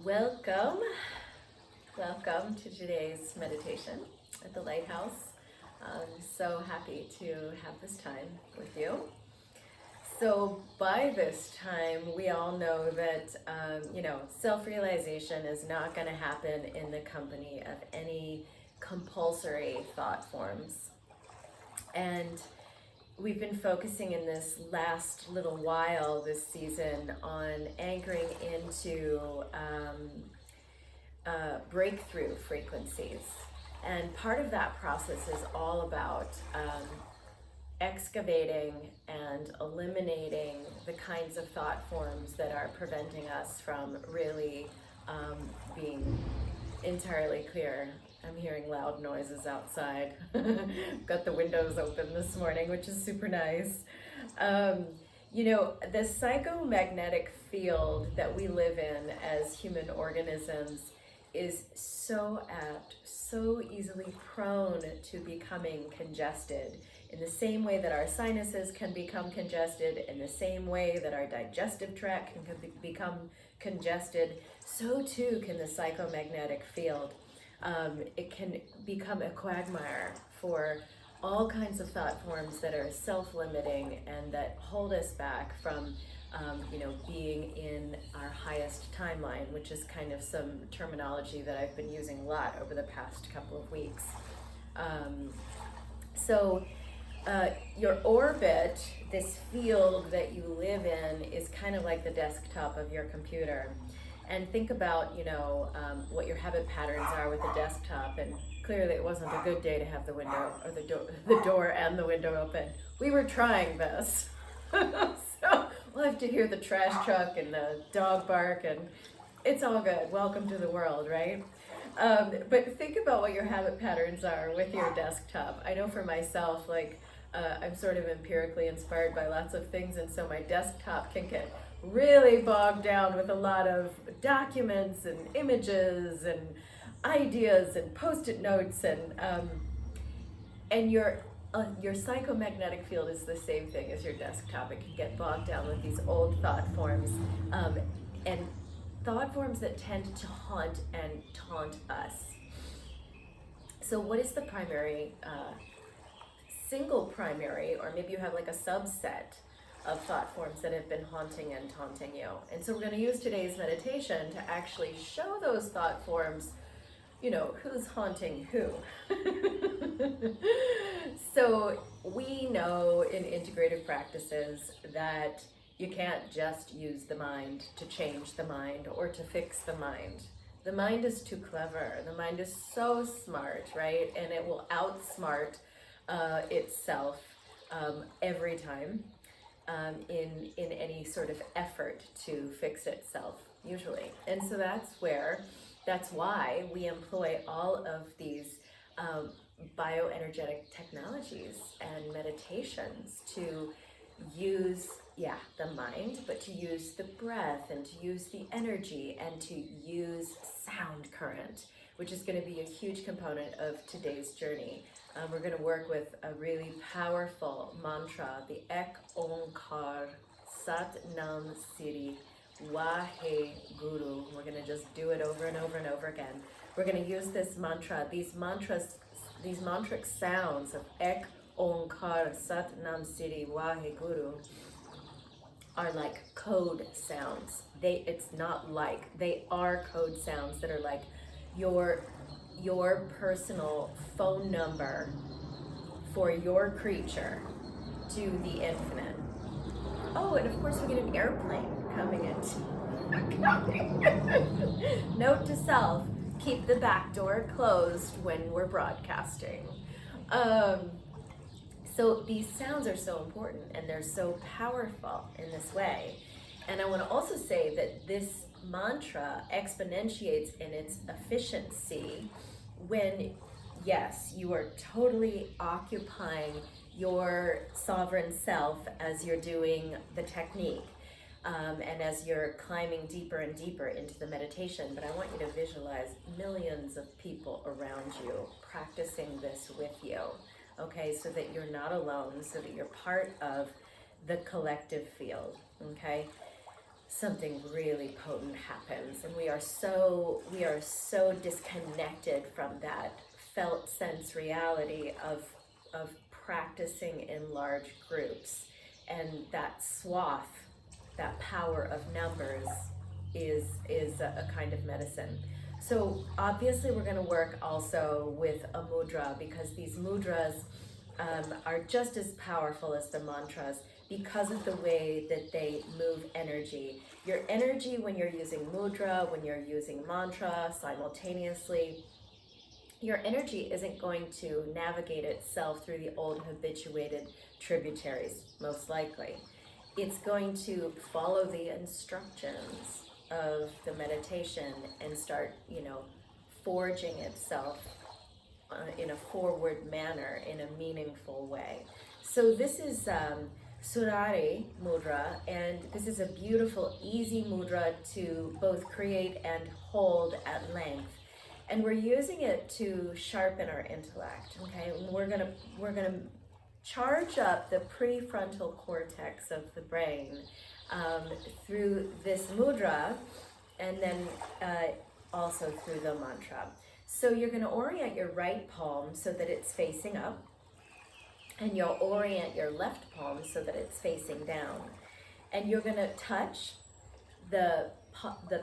Welcome to today's meditation at the Lighthouse. I'm so happy to have this time with you. So by this time, we all know that, self-realization is not going to happen in the company of any compulsory thought forms. And we've been focusing in this last little while this season on anchoring into breakthrough frequencies. And part of that process is all about excavating and eliminating the kinds of thought forms that are preventing us from really being entirely clear. I'm hearing loud noises outside. Got the windows open this morning, which is super nice. The psychomagnetic field that we live in as human organisms is so apt, so easily prone to becoming congested. In the same way that our sinuses can become congested, in the same way that our digestive tract can become congested, so too can the psychomagnetic field. It can become a quagmire for all kinds of thought forms that are self-limiting and that hold us back from being in our highest timeline, which is kind of some terminology that I've been using a lot over the past couple of weeks. Your orbit, this field that you live in, is kind of like the desktop of your computer. And think about, what your habit patterns are with the desktop. And clearly it wasn't a good day to have the window or the door and the window open. We were trying this. So we'll have to hear the trash truck and the dog bark, and it's all good. Welcome to the world, right? But think about what your habit patterns are with your desktop. I know for myself, I'm sort of empirically inspired by lots of things, and so my desktop can get really bogged down with a lot of documents and images and ideas and post-it notes, and your psychomagnetic field is the same thing as your desktop. It can get bogged down with these old thought forms, and thought forms that tend to haunt and taunt us. So what is the primary, single primary, or maybe you have like a subset of thought forms that have been haunting and taunting you? And so we're going to use today's meditation to actually show those thought forms, who's haunting who. So we know in integrative practices that you can't just use the mind to change the mind or to fix the mind. The mind is too clever. The mind is so smart, right? And it will outsmart itself every time in any sort of effort to fix itself, usually. And so that's why we employ all of these bioenergetic technologies and meditations to use, the mind, but to use the breath and to use the energy and to use sound current, which is going to be a huge component of today's journey. We're going to work with a really powerful mantra, the Ek Onkar Sat Nam Siri Wahe Guru. We're going to just do it over and over and over again. We're going to use this mantra, these mantric sounds of Ek Onkar Sat Nam Siri Wahe Guru are like code sounds. They are code sounds that are like your personal phone number for your creature to the infinite. Oh, and of course we get an airplane coming in. Note to self, keep the back door closed when we're broadcasting. So these sounds are so important and they're so powerful in this way. And I want to also say that this mantra exponentiates in its efficiency when, yes, you are totally occupying your sovereign self as you're doing the technique, and as you're climbing deeper and deeper into the meditation. But I want you to visualize millions of people around you practicing this with you, okay, so that you're not alone, so that you're part of the collective field, okay? something really potent happens, and we are so disconnected from that felt sense reality of practicing in large groups, and that swath, that power of numbers is a kind of medicine. So obviously we're going to work also with a mudra, because these mudras are just as powerful as the mantras because of the way that they move energy. Your energy when you're using mudra, when you're using mantra simultaneously, your energy isn't going to navigate itself through the old habituated tributaries, most likely. It's going to follow the instructions of the meditation and start, forging itself in a forward manner, in a meaningful way. So this is Surari Mudra, and this is a beautiful, easy mudra to both create and hold at length. And we're using it to sharpen our intellect, okay? And we're gonna charge up the prefrontal cortex of the brain through this mudra, and then also through the mantra. So you're going to orient your right palm so that it's facing up, and you'll orient your left palm so that it's facing down. And you're going to touch the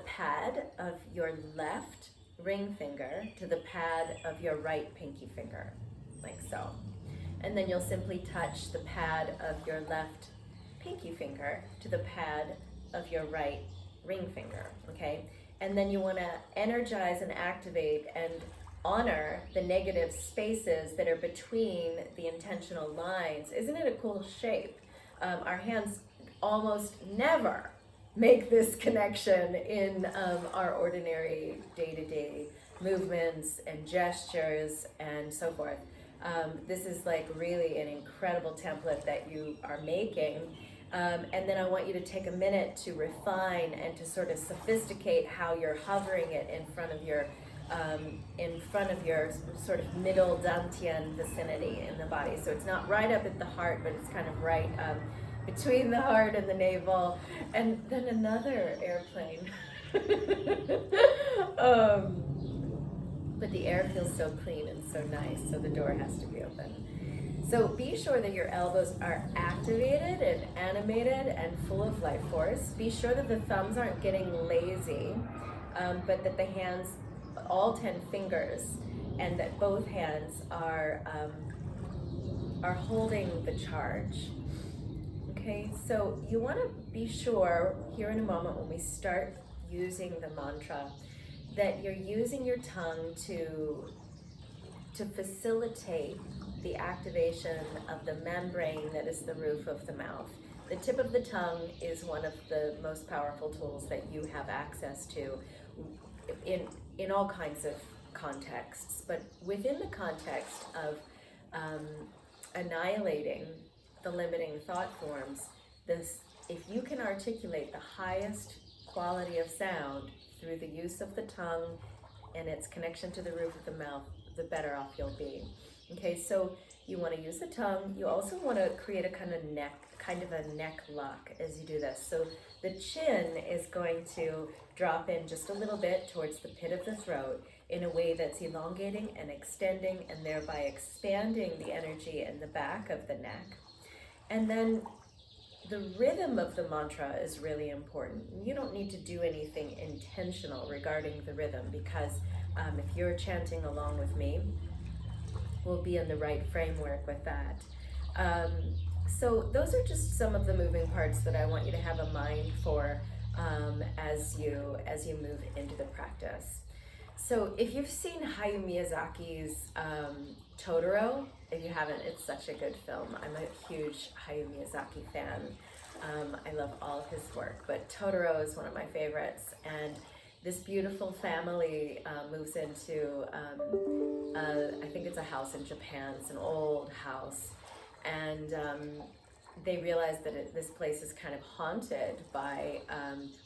pad of your left ring finger to the pad of your right pinky finger, like so. And then you'll simply touch the pad of your left pinky finger to the pad of your right ring finger, okay? And then you want to energize and activate and honor the negative spaces that are between the intentional lines. Isn't it a cool shape? Our hands almost never make this connection in our ordinary day-to-day movements and gestures and so forth. This is like really an incredible template that you are making. And then I want you to take a minute to refine and to sort of sophisticate how you're hovering it in front of your sort of middle dantian vicinity in the body. So it's not right up at the heart, but it's kind of right between the heart and the navel. And then another airplane. But the air feels so clean and so nice, so the door has to be open. So be sure that your elbows are activated and animated and full of life force. Be sure that the thumbs aren't getting lazy, but that the hands, all 10 fingers, and that both hands are holding the charge. Okay, so you want to be sure here in a moment when we start using the mantra that you're using your tongue to facilitate the activation of the membrane that is the roof of the mouth. The tip of the tongue is one of the most powerful tools that you have access to in all kinds of contexts, but within the context of annihilating the limiting thought forms, if you can articulate the highest quality of sound through the use of the tongue and its connection to the roof of the mouth, the better off you'll be. Okay, so you want to use the tongue. You also want to create a kind of a neck lock as you do this. So the chin is going to drop in just a little bit towards the pit of the throat in a way that's elongating and extending and thereby expanding the energy in the back of the neck. And then the rhythm of the mantra is really important. You don't need to do anything intentional regarding the rhythm, because if you're chanting along with me, we'll be in the right framework with that. So those are just some of the moving parts that I want you to have a mind for as you move into the practice. So if you've seen Hayao Miyazaki's Totoro, if you haven't, it's such a good film. I'm a huge Hayao Miyazaki fan. I love all of his work, but Totoro is one of my favorites. And this beautiful family moves into, I think it's a house in Japan. It's an old house. And they realize that this place is kind of haunted by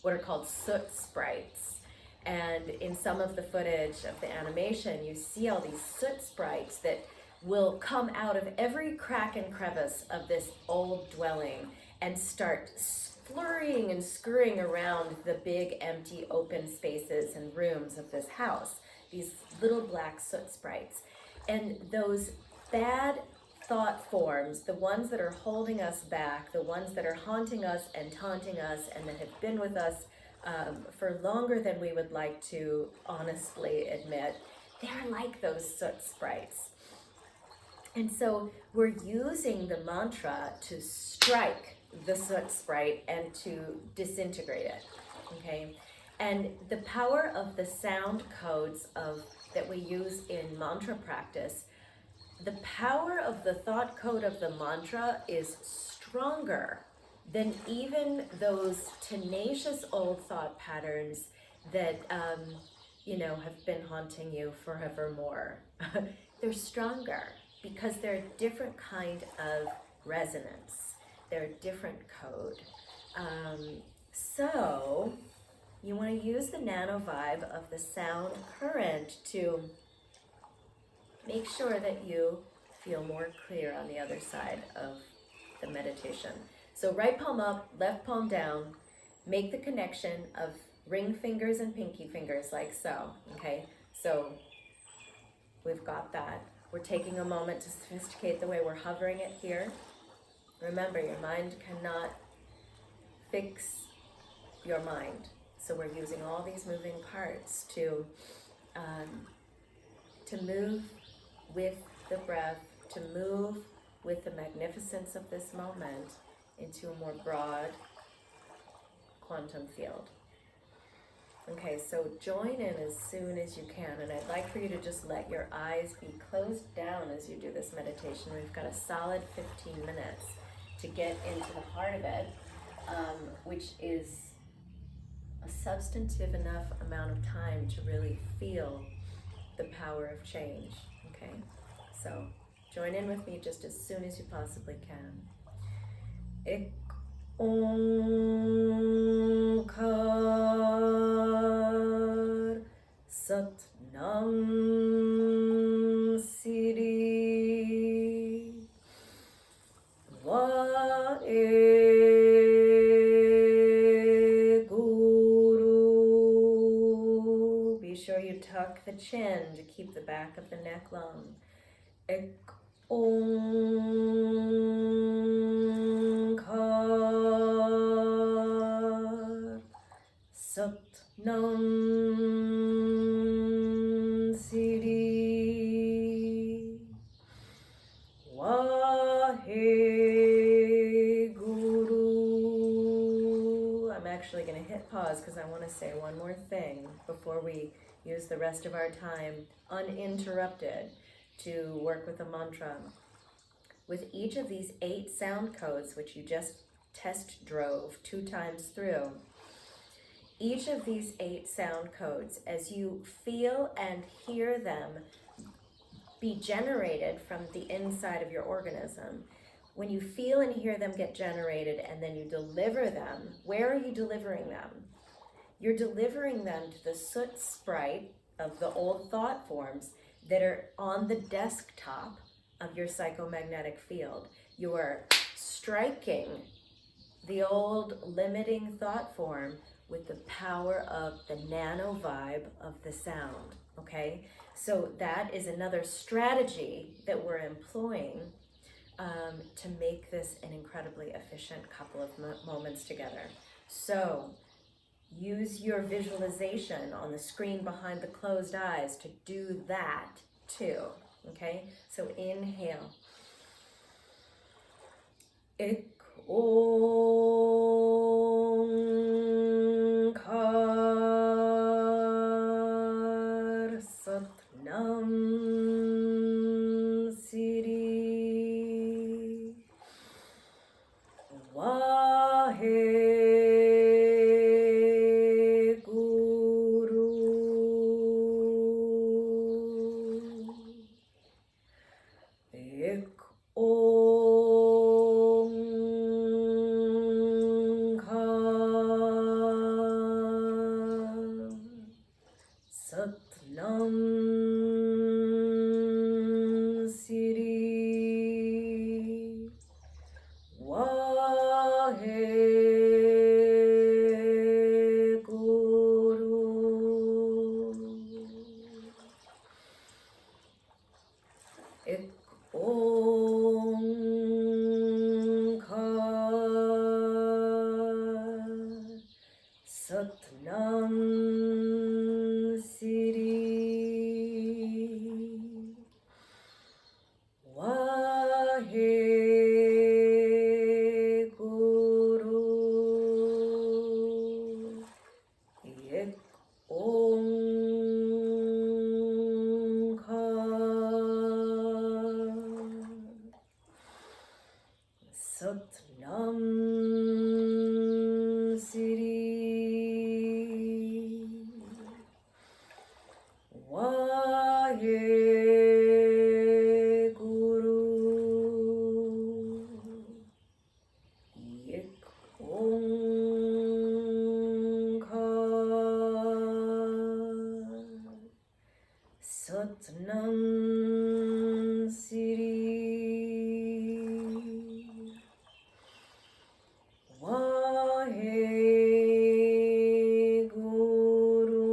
what are called soot sprites. And in some of the footage of the animation, you see all these soot sprites that will come out of every crack and crevice of this old dwelling and start flurrying and scurrying around the big empty open spaces and rooms of this house, these little black soot sprites. And those bad thought forms, the ones that are holding us back, the ones that are haunting us and taunting us and that have been with us for longer than we would like to honestly admit, they're like those soot sprites. And so we're using the mantra to strike the soot sprite and to disintegrate it, okay? And the power of the sound codes that we use in mantra practice, the power of the thought code of the mantra is stronger than even those tenacious old thought patterns that have been haunting you forevermore. They're stronger because they're a different kind of resonance. They're a different code. So you want to use the nano-vibe of the sound current to make sure that you feel more clear on the other side of the meditation. So right palm up, left palm down, make the connection of ring fingers and pinky fingers like so, okay? So we've got that. We're taking a moment to sophisticate the way we're hovering it here. Remember, your mind cannot fix your mind. So we're using all these moving parts to move with the breath, to move with the magnificence of this moment into a more broad quantum field. Okay, so join in as soon as you can, and I'd like for you to just let your eyes be closed down as you do this meditation. We've got a solid 15 minutes to get into the heart of it, which is a substantive enough amount of time to really feel the power of change, okay? So join in with me just as soon as you possibly can. Ek Onkar Sat Nam Siri Guru. Be sure you tuck the chin to keep the back of the neck long. Ek Onkar Sat Nam Siri Waheguru. I'm actually going to hit pause because I want to say one more thing before we use the rest of our time uninterrupted to work with a mantra. With each of these 8 sound codes, which you just test drove 2 times through, each of these 8 sound codes, as you feel and hear them be generated from the inside of your organism, when you feel and hear them get generated and then you deliver them, where are you delivering them? You're delivering them to the soot sprite of the old thought forms that are on the desktop of your psychomagnetic field. You are striking the old limiting thought form with the power of the nano-vibe of the sound, okay? So that is another strategy that we're employing to make this an incredibly efficient couple of moments together. So use your visualization on the screen behind the closed eyes to do that too, okay? So inhale. Ek Onkar Sat Nam Siri Waheguru. Ek Onkar Satnam Siri Waheguru Ek Omkar Satnam Siri Waheguru Ek Omkar Satnam Siri Waheguru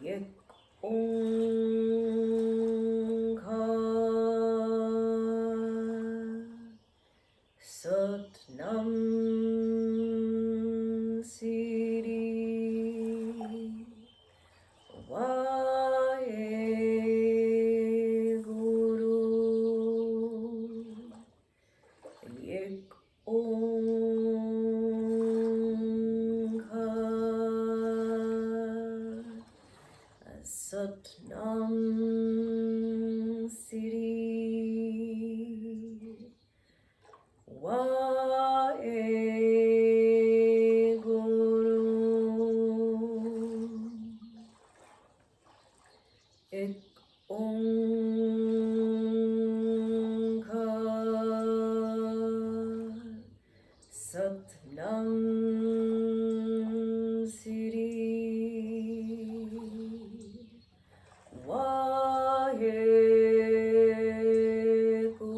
Ek Omkar Satnam Siri Waheguru Ek Omkar Satnam Siri Waheguru Ek Omkar Satnam Siri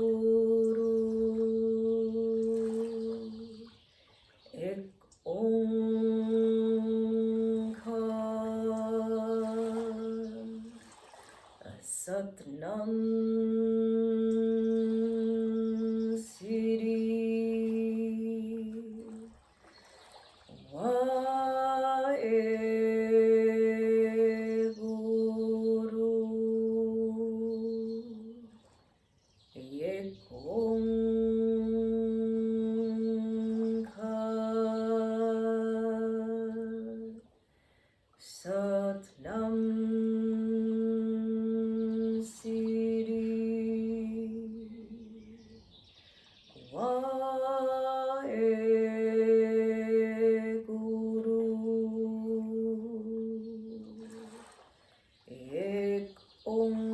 Waheguru Ek Omkar Satnam Siri Waheguru Ek Omkar Satnam Siri Waheguru Ek Omkar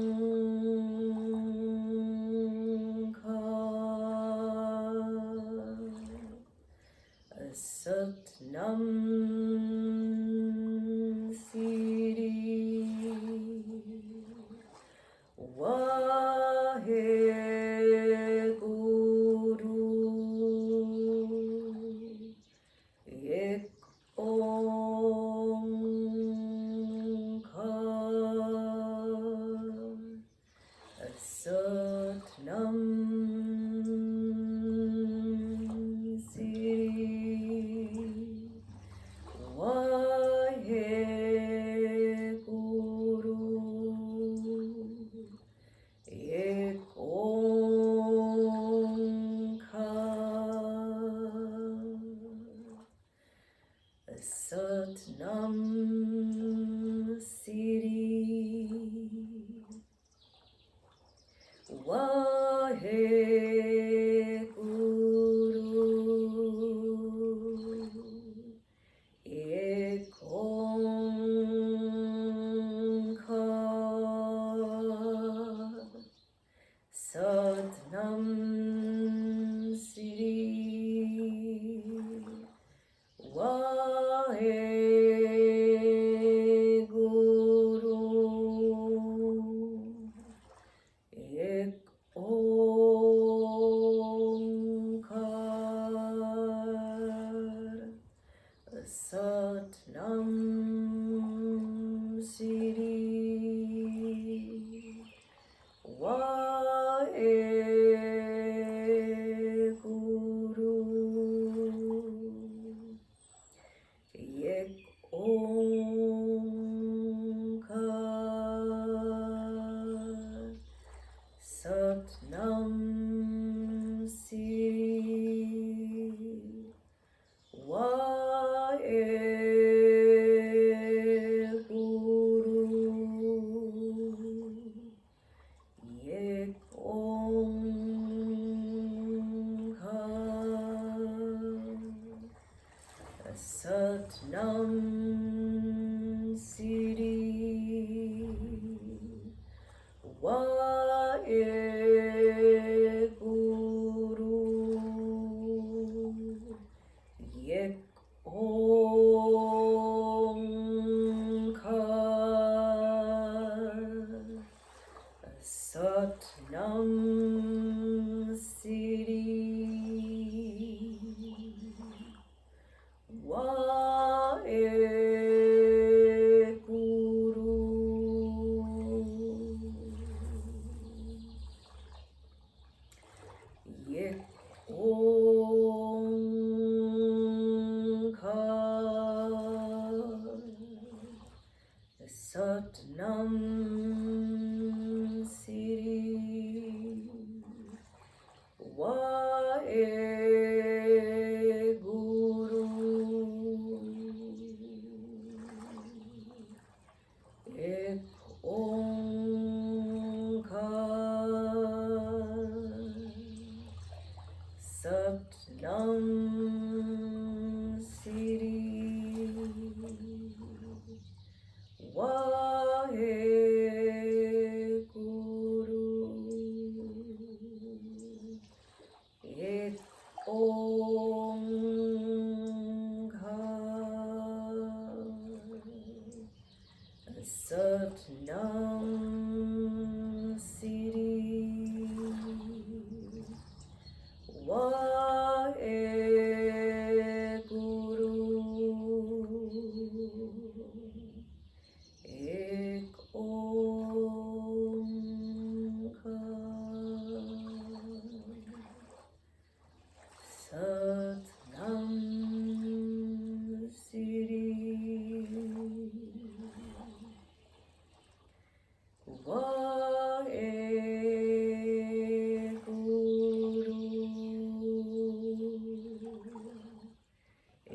Satnam Siri Waheguru Ek Omkar Satnam Siri Waheguru Ek Omkar Satnam Siri Waheguru Ek Omkar Satnam Siri Waheguru Ek Omkar Satnam Siri Waheguru Satnam Siri Waheguru Yek Omkar Satnam Siri Yek Omkar Satnam Siri Waheguru Ek Omkar Satnam Siri Waheguru Ek Omkar Satnam Siri Waheguru Ek Omkar Satnam Siri Waheguru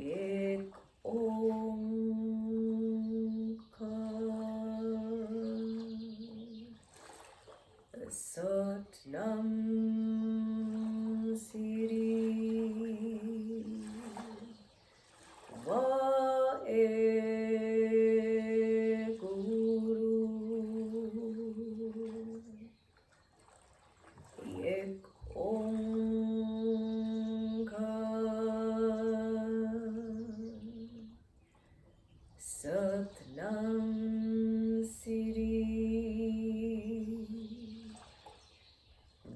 Ek Omkar Satnam Siri Waheguru Ek Omkar Satnam Siri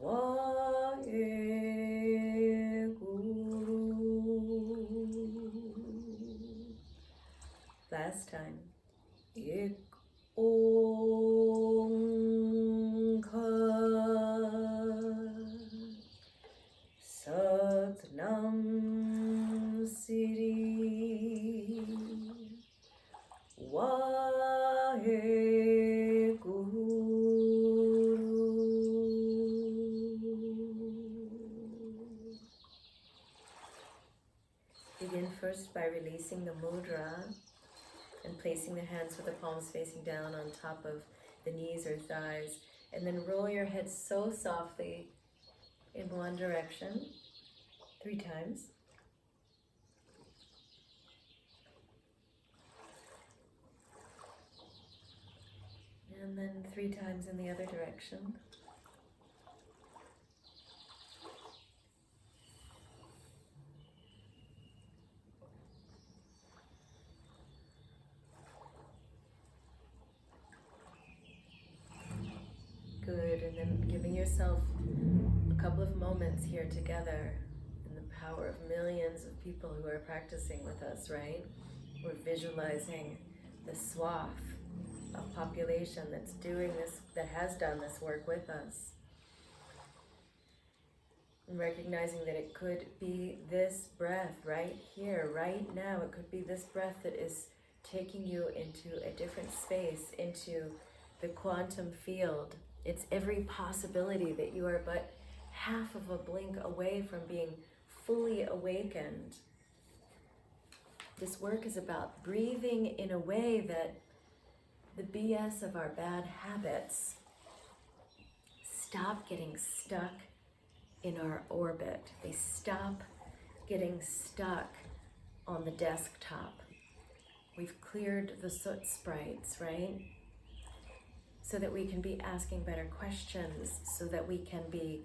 Waheguru. Last time. Ek Omkar Satnam Siri Waheguru. Begin first by releasing the mudra and placing the hands with the palms facing down on top of the knees or thighs, and then roll your head so softly in one direction 3 times. And then 3 times in the other direction. Good, and then giving yourself a couple of moments here together in the power of millions of people who are practicing with us, right? We're visualizing the swath of population that's doing this, that has done this work with us. And recognizing that it could be this breath right here, right now. It could be this breath that is taking you into a different space, into the quantum field. It's every possibility that you are but half of a blink away from being fully awakened. This work is about breathing in a way that the BS of our bad habits stop getting stuck in our orbit. They stop getting stuck on the desktop. We've cleared the soot sprites, right? So that we can be asking better questions, so that we can be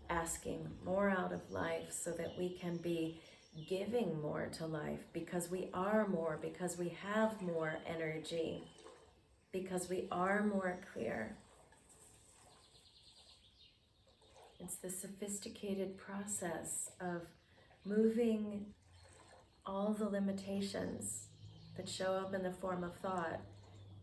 asking more out of life, so that we can be giving more to life, because we are more, because we have more energy, because we are more clear. It's the sophisticated process of moving all the limitations that show up in the form of thought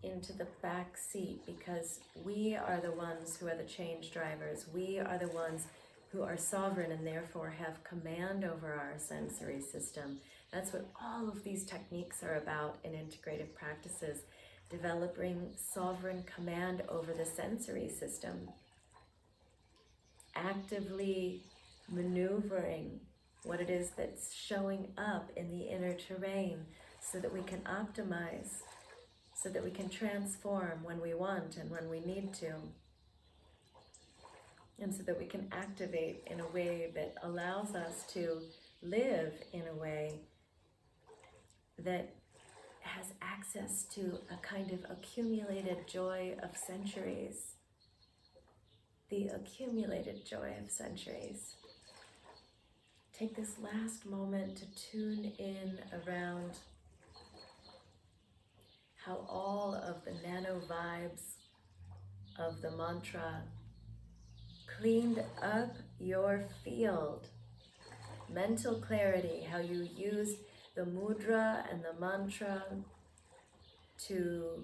into the back seat, because we are the ones who are the change drivers. We are the ones who are sovereign and therefore have command over our sensory system. That's what all of these techniques are about in integrative practices, developing sovereign command over the sensory system, actively maneuvering what it is that's showing up in the inner terrain so that we can optimize, so that we can transform when we want and when we need to, and so that we can activate in a way that allows us to live in a way that has access to a kind of accumulated joy of centuries. The accumulated joy of centuries. Take this last moment to tune in around how all of the nano-vibes of the mantra cleaned up your field. Mental clarity, how you used the mudra and the mantra to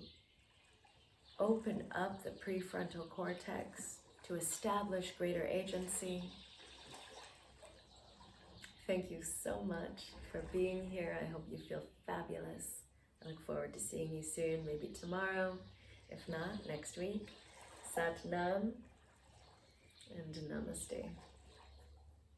open up the prefrontal cortex, to establish greater agency. Thank you so much for being here. I hope you feel fabulous. I look forward to seeing you soon, maybe tomorrow, if not, next week. Sat Nam and Namaste.